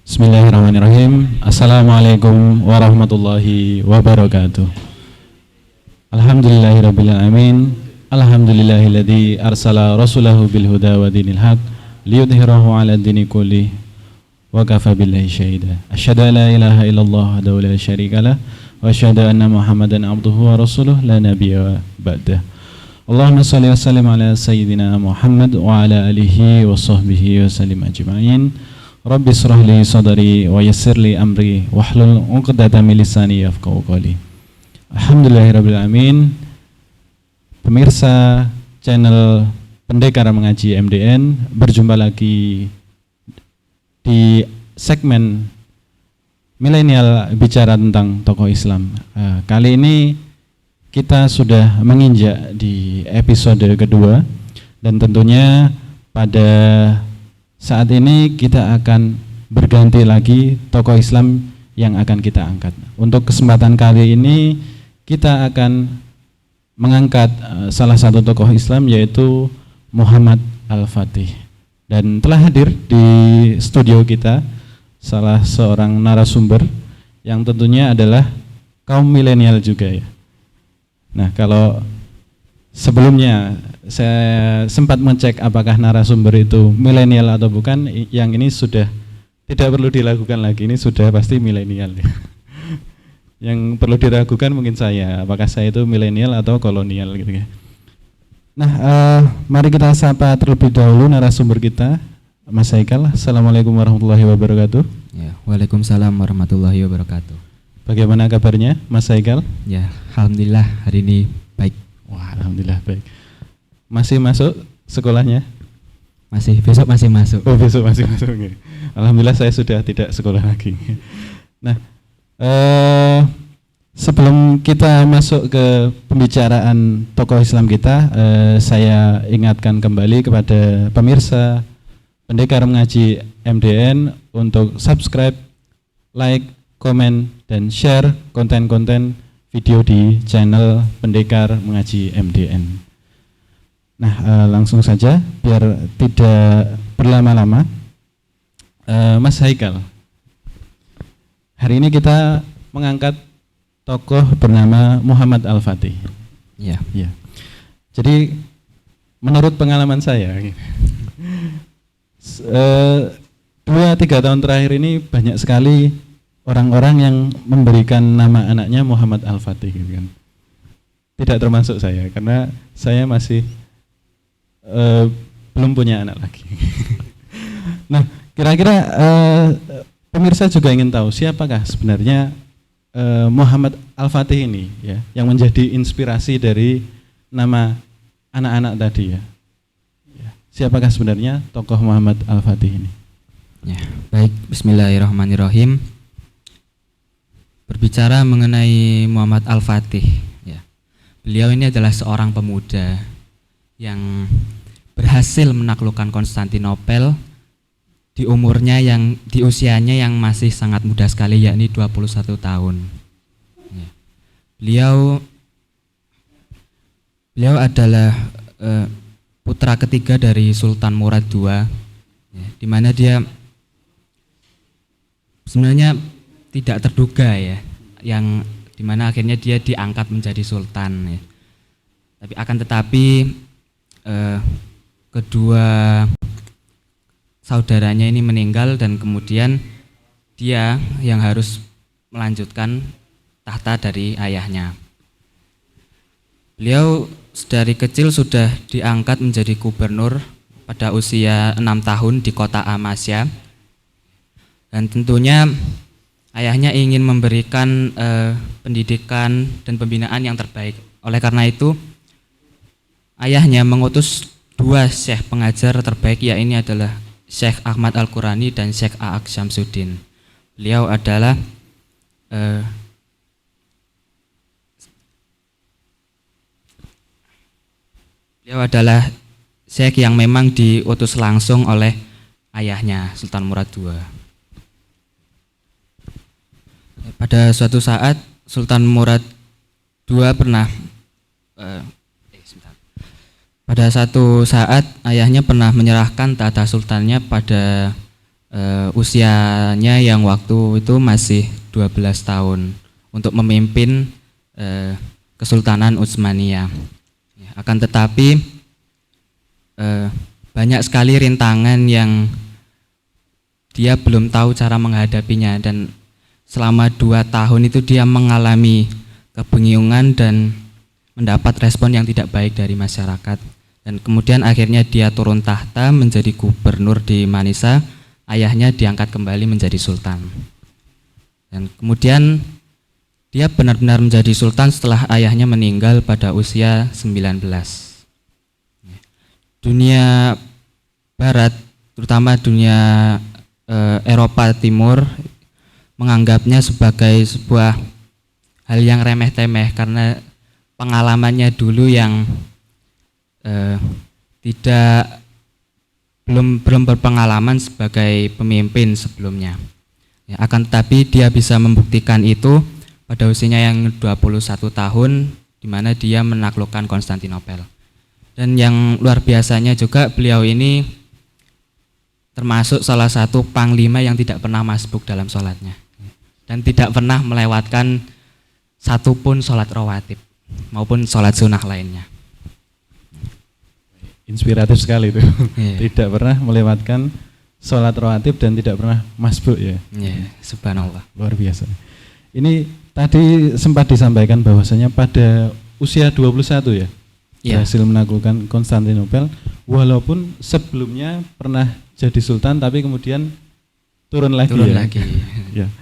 Bismillahirrahmanirrahim. Assalamualaikum warahmatullahi wabarakatuh. Alhamdulillahirabbil alamin. Alhamdulillahilladzi arsala rasulahu bil huda wa dinil haq liyudhhirahu 'ala dini kulli wa kafa billahi syahida. Asyhadu an la ilaha illallah wahdahu la syarikalah wa asyhadu anna Muhammadan abduhu wa rasuluh la nabiyya ba'dah. Allahumma shalli wa sallim ala sayyidina Muhammad wa ala alihi wa sahbihi wa sallim ajma'in. Rabbi shrah li sadri wa yassir li amri wahlul 'uqdatam min lisani yafqahu qawli. Alhamdulillahirabbil alamin. Pemirsa channel Pendekar Mengaji MDN, berjumpa lagi di segmen milenial bicara tentang tokoh Islam. Kali ini kita sudah menginjak di episode kedua, dan tentunya pada saat ini kita akan berganti lagi tokoh Islam yang akan kita angkat. Untuk kesempatan kali ini kita akan mengangkat salah satu tokoh Islam, yaitu Muhammad Al-Fatih. Dan telah hadir di studio kita salah seorang narasumber yang tentunya adalah kaum milenial juga ya. Nah, kalau sebelumnya saya sempat mengecek apakah narasumber itu milenial atau bukan, yang ini sudah tidak perlu dilakukan lagi, ini sudah pasti milenial ya. Yang perlu diragukan mungkin saya, apakah saya itu milenial atau kolonial gitu ya. Nah, mari kita sapa terlebih dahulu narasumber kita, Mas Haikal. Assalamualaikum warahmatullahi wabarakatuh. Ya, waalaikumsalam warahmatullahi wabarakatuh. Bagaimana kabarnya, Mas Haikal? Ya, alhamdulillah hari ini baik. Wah, alhamdulillah baik. Masih masuk sekolahnya? Besok masih masuk. Oh, besok masih masuk. Alhamdulillah saya sudah tidak sekolah lagi. Nah, sebelum kita masuk ke pembicaraan tokoh Islam kita, saya ingatkan kembali kepada pemirsa Pendekar Mengaji MDN untuk subscribe, like, komen, dan share konten-konten video di channel Pendekar Mengaji MDN. Nah, langsung saja biar tidak berlama-lama, Mas Haikal, hari ini kita mengangkat tokoh bernama Muhammad Al-Fatih. Ya. Ya. Jadi menurut pengalaman saya, 2-3 tahun terakhir ini banyak sekali orang-orang yang memberikan nama anaknya Muhammad Al-Fatih gitu kan. Tidak termasuk saya, karena saya masih belum punya anak lagi. Nah, kira-kira pemirsa juga ingin tahu siapakah sebenarnya Muhammad Al-Fatih ini ya, yang menjadi inspirasi dari nama anak-anak tadi ya. Siapakah sebenarnya tokoh Muhammad Al-Fatih ini? Ya, baik, bismillahirrahmanirrahim. Berbicara mengenai Muhammad Al-Fatih ya. Beliau ini adalah seorang pemuda yang berhasil menaklukkan Konstantinopel di usianya yang masih sangat muda sekali, yakni 21 tahun. Ya. Beliau adalah putra ketiga dari Sultan Murad II, ya, di mana dia sebenarnya tidak terduga ya, yang dimana akhirnya dia diangkat menjadi sultan ya. Tetapi kedua saudaranya ini meninggal, dan kemudian dia yang harus melanjutkan tahta dari ayahnya. Beliau dari kecil sudah diangkat menjadi gubernur pada usia 6 tahun di kota Amasya, dan tentunya ayahnya ingin memberikan pendidikan dan pembinaan yang terbaik. Oleh karena itu ayahnya mengutus 2 syekh pengajar terbaik, yaitu adalah Syekh Ahmad Al-Qurani dan Syekh A'aq Syamsuddin. Beliau adalah syekh yang memang diutus langsung oleh ayahnya Sultan Murad II. Pada suatu saat Sultan Murad II pada satu saat ayahnya pernah menyerahkan tahta sultannya pada usianya yang waktu itu masih 12 tahun untuk memimpin Kesultanan Utsmaniyah. Ya, akan tetapi banyak sekali rintangan yang dia belum tahu cara menghadapinya, dan selama 2 tahun itu dia mengalami kebingungan dan mendapat respon yang tidak baik dari masyarakat. Dan kemudian akhirnya dia turun tahta menjadi gubernur di Manisa, ayahnya diangkat kembali menjadi sultan. Dan kemudian dia benar-benar menjadi sultan setelah ayahnya meninggal pada usia 19. Dunia barat, terutama dunia Eropa Timur, menganggapnya sebagai sebuah hal yang remeh-temeh karena pengalamannya dulu yang belum berpengalaman sebagai pemimpin sebelumnya. Ya, akan tetapi dia bisa membuktikan itu pada usianya yang 21 tahun, di mana dia menaklukkan Konstantinopel. Dan yang luar biasanya juga, beliau ini termasuk salah satu panglima yang tidak pernah masbuk dalam sholatnya, dan tidak pernah melewatkan satupun sholat rawatib maupun sholat sunnah lainnya. Inspiratif sekali itu. Yeah. Tidak pernah melewatkan sholat rawatib dan tidak pernah masbuk ya. Yeah, subhanallah. Luar biasa. Ini tadi sempat disampaikan bahwasanya pada usia 21 ya, berhasil menaklukkan Konstantinopel, walaupun sebelumnya pernah jadi sultan tapi kemudian turun lagi. Ya.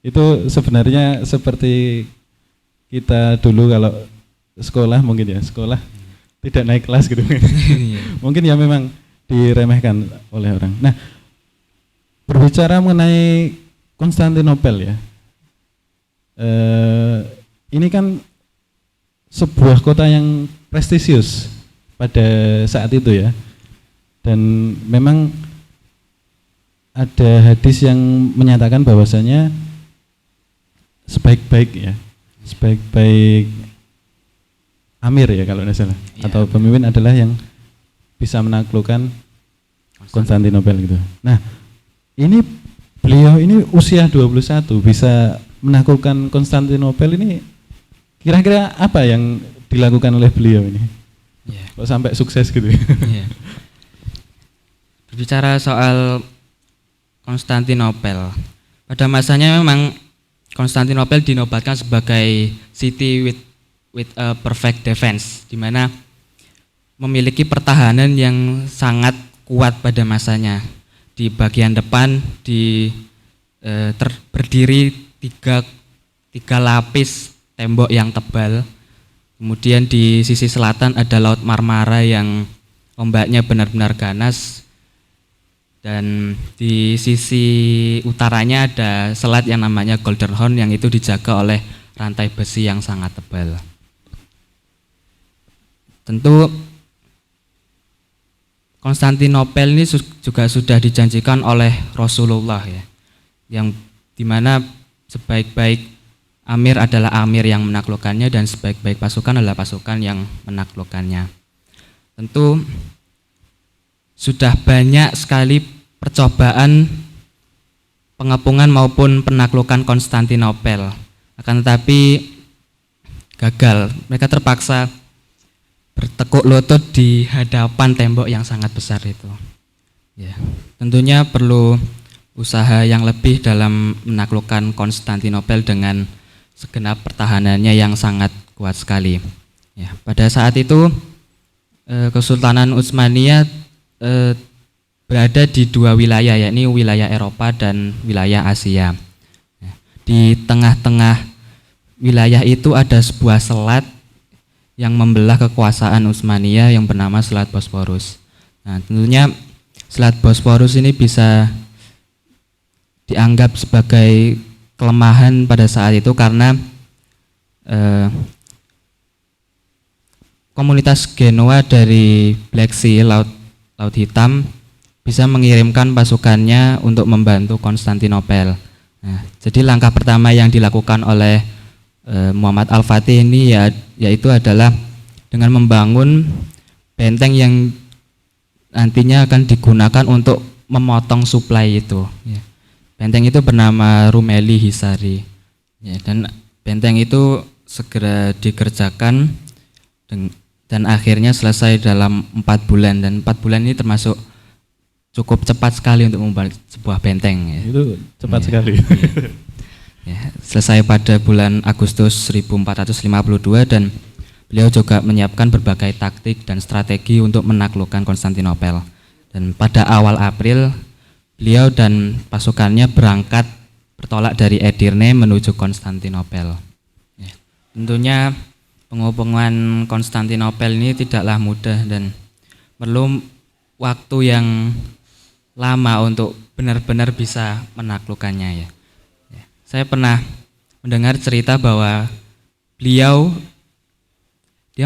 Itu sebenarnya seperti kita dulu kalau sekolah mungkin ya, sekolah tidak naik kelas gitu. Mungkin ya memang diremehkan oleh orang. Nah, berbicara mengenai Konstantinopel ya, ini kan sebuah kota yang prestisius pada saat itu ya, dan memang ada hadis yang menyatakan bahwasanya sebaik-baik amir ya kalau tidak salah, atau pemimpin adalah yang bisa menaklukkan Konstantinopel gitu. Nah, ini beliau ini usia 21 bisa menaklukkan Konstantinopel, ini kira-kira apa yang dilakukan oleh beliau ini? Kok sampai sukses gitu ya? Berbicara soal Konstantinopel, pada masanya memang Konstantinopel dinobatkan sebagai city with a perfect defense, di mana memiliki pertahanan yang sangat kuat pada masanya. Di bagian depan berdiri tiga lapis tembok yang tebal. Kemudian di sisi selatan ada Laut Marmara yang ombaknya benar-benar ganas. Dan di sisi utaranya ada selat yang namanya Golden Horn, yang itu dijaga oleh rantai besi yang sangat tebal. Tentu Konstantinopel ini juga sudah dijanjikan oleh Rasulullah ya, yang dimana sebaik-baik amir adalah amir yang menaklukkannya dan sebaik-baik pasukan adalah pasukan yang menaklukkannya. Tentu sudah banyak sekali percobaan pengepungan maupun penaklukan Konstantinopel, akan tetapi gagal. Mereka terpaksa bertekuk lutut di hadapan tembok yang sangat besar itu. Ya, tentunya perlu usaha yang lebih dalam menaklukkan Konstantinopel dengan segenap pertahanannya yang sangat kuat sekali. Ya, pada saat itu Kesultanan Utsmaniyah berada di 2 wilayah, yakni wilayah Eropa dan wilayah Asia. Di tengah-tengah wilayah itu ada sebuah selat yang membelah kekuasaan Utsmaniyah yang bernama Selat Bosporus. Nah, tentunya Selat Bosporus ini bisa dianggap sebagai kelemahan pada saat itu karena komunitas Genoa dari Black Sea, Laut Hitam, bisa mengirimkan pasukannya untuk membantu Konstantinopel. Nah, jadi langkah pertama yang dilakukan oleh Muhammad Al-Fatih ini yaitu adalah dengan membangun benteng yang nantinya akan digunakan untuk memotong suplai itu. Ya. Benteng itu bernama Rumeli Hisari. Ya, dan benteng itu segera dikerjakan dan akhirnya selesai dalam 4 bulan, dan 4 bulan ini termasuk cukup cepat sekali untuk membuat sebuah benteng. Ya. Itu cepat sekali. Ya. Ya, selesai pada bulan Agustus 1452 dan beliau juga menyiapkan berbagai taktik dan strategi untuk menaklukkan Konstantinopel. Dan pada awal April, beliau dan pasukannya bertolak dari Edirne menuju Konstantinopel. Ya. Tentunya pengopungan Konstantinopel ini tidaklah mudah dan perlu waktu yang lama untuk benar-benar bisa menaklukkannya. Ya. Ya. Saya pernah mendengar cerita bahwa dia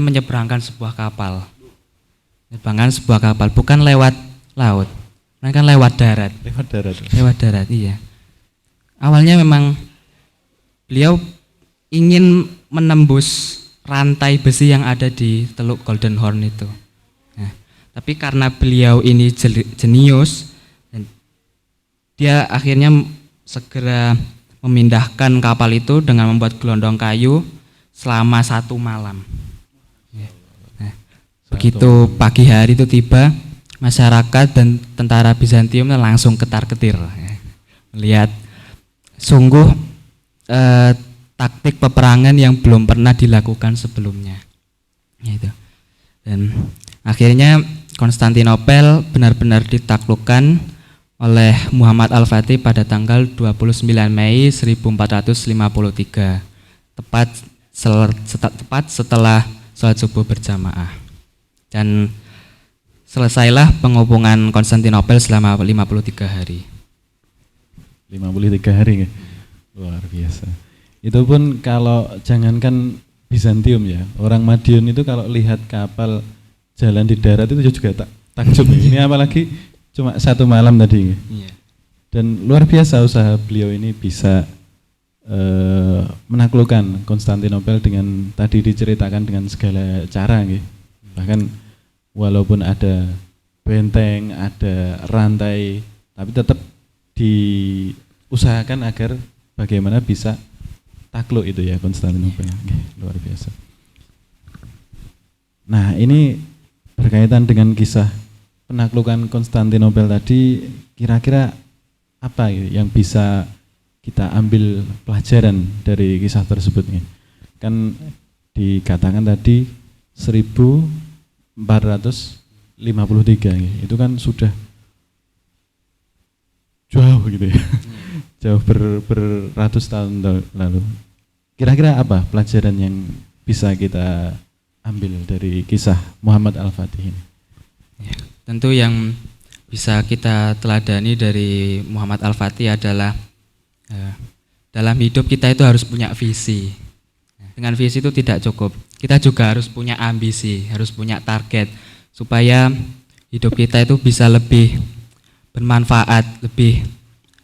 menyeberangkan sebuah kapal. Bukan lewat laut, melainkan lewat darat. Lewat darat, iya. Awalnya memang beliau ingin menembus rantai besi yang ada di Teluk Golden Horn itu. Nah, tapi karena beliau ini jenius, dia akhirnya segera memindahkan kapal itu dengan membuat gelondong kayu selama 1 malam. Nah, begitu pagi hari itu tiba, masyarakat dan tentara Bizantium langsung ketar-ketir melihat sungguh taktik peperangan yang belum pernah dilakukan sebelumnya. Itu. Dan akhirnya Konstantinopel benar-benar ditaklukkan oleh Muhammad Al-Fatih pada tanggal 29 Mei 1453, tepat setelah sholat subuh berjamaah. Dan selesailah pengopungan Konstantinopel selama 53 hari. 53 hari ya? Luar biasa. Itu pun kalau jangankan Bizantium ya, orang Madiun itu kalau lihat kapal jalan di darat itu juga takjub ya. Ini apalagi cuma 1 malam tadi. Iya. Dan luar biasa usaha beliau ini bisa menaklukkan Konstantinopel dengan tadi diceritakan dengan segala cara gitu. Bahkan walaupun ada benteng, ada rantai, tapi tetap diusahakan agar bagaimana bisa takluk itu ya Konstantinopel. Luar biasa. Nah, ini berkaitan dengan kisah penaklukan Konstantinopel tadi, kira-kira apa yang bisa kita ambil pelajaran dari kisah tersebut? Kan dikatakan tadi 1453, itu kan sudah jauh gitu ya, jauh beratus tahun lalu. Kira-kira apa pelajaran yang bisa kita ambil dari kisah Muhammad Al-Fatih ini? Ya, tentu yang bisa kita teladani dari Muhammad Al-Fatih adalah dalam hidup kita itu harus punya visi. Dengan visi itu tidak cukup, kita juga harus punya ambisi, harus punya target, supaya hidup kita itu bisa lebih bermanfaat, lebih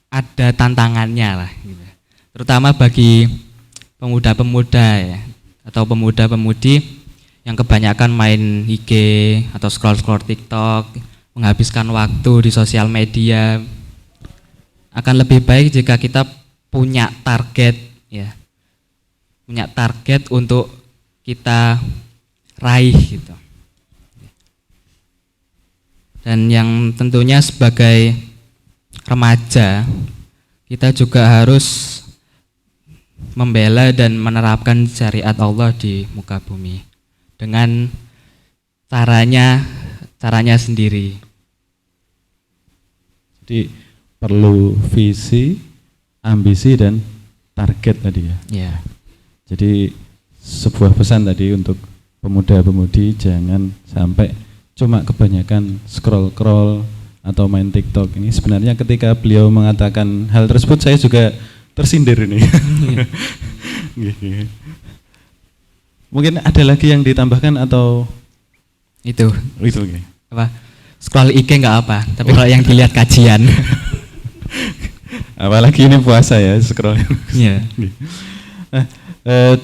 ada tantangannya lah, gitu. Terutama bagi pemuda-pemuda ya, atau pemuda-pemudi yang kebanyakan main IG atau scroll-scroll TikTok, menghabiskan waktu di sosial media. Akan lebih baik jika kita punya target ya, punya target untuk kita raih gitu. Dan yang tentunya sebagai remaja, kita juga harus membela dan menerapkan syariat Allah di muka bumi dengan caranya sendiri. Jadi perlu visi, ambisi dan target tadi ya. Ya. Jadi sebuah pesan tadi untuk pemuda-pemudi, jangan sampai cuma kebanyakan scroll atau main TikTok. Ini sebenarnya ketika beliau mengatakan hal tersebut saya juga tersindir ini. Mungkin ada lagi yang ditambahkan atau itu okay. Apa? Scroll IG nggak apa, tapi kalau yang dilihat kajian. Apalagi ini puasa ya, scroll. Iya.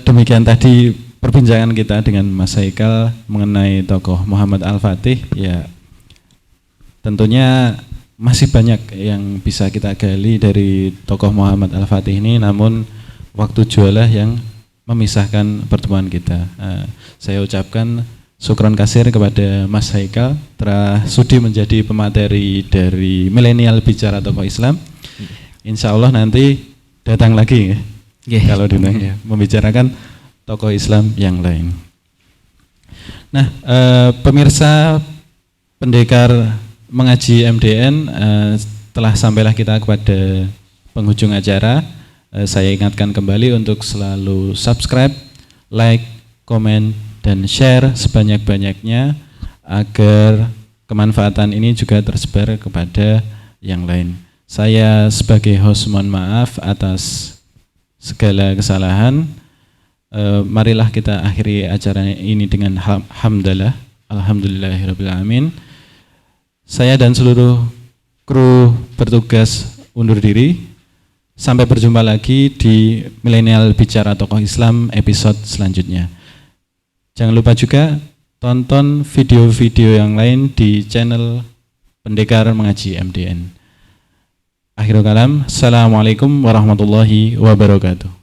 Demikian tadi perbincangan kita dengan Mas Haikal mengenai tokoh Muhammad Al-Fatih. Ya, tentunya masih banyak yang bisa kita gali dari tokoh Muhammad Al-Fatih ini, namun waktu jualah yang memisahkan pertemuan kita. Saya ucapkan syukron kasir kepada Mas Haikal telah sudi menjadi pemateri dari Milenial Bicara Tokoh Islam. Insya Allah nanti datang lagi kalau diundang membicarakan tokoh Islam yang lain. Nah, pemirsa pendekar mengaji MDN, telah sampailah kita kepada penghujung acara. Saya ingatkan kembali untuk selalu subscribe, like, komen, dan share sebanyak-banyaknya agar kemanfaatan ini juga tersebar kepada yang lain. Saya sebagai host mohon maaf atas segala kesalahan. Marilah kita akhiri acara ini dengan hamdalah, alhamdulillahirabbil alamin. Saya dan seluruh kru bertugas undur diri. Sampai berjumpa lagi di Milenial Bicara Tokoh Islam episode selanjutnya. Jangan lupa juga tonton video-video yang lain di channel Pendekar Mengaji MDN. Akhirul kalam, assalamualaikum warahmatullahi wabarakatuh.